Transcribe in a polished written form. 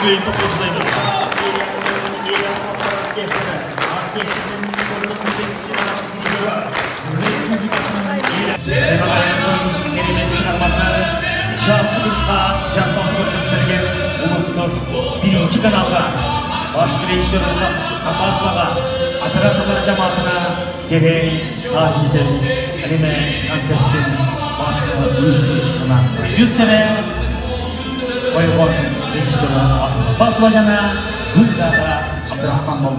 Başlayın toplayıcılarını. Kelimenin çıkarması Çarpılıkta Canson Korsentler'e Umut'tur birinci kanalda başka rejisörümüz Kapatsıvaga operatörler cemaatine gereği takip ederiz. Anime konsertin başka uyuşturucusuna 100 sene Oyun rejisörü Aslı Basvajana Gülzada Abdurrahman Molda.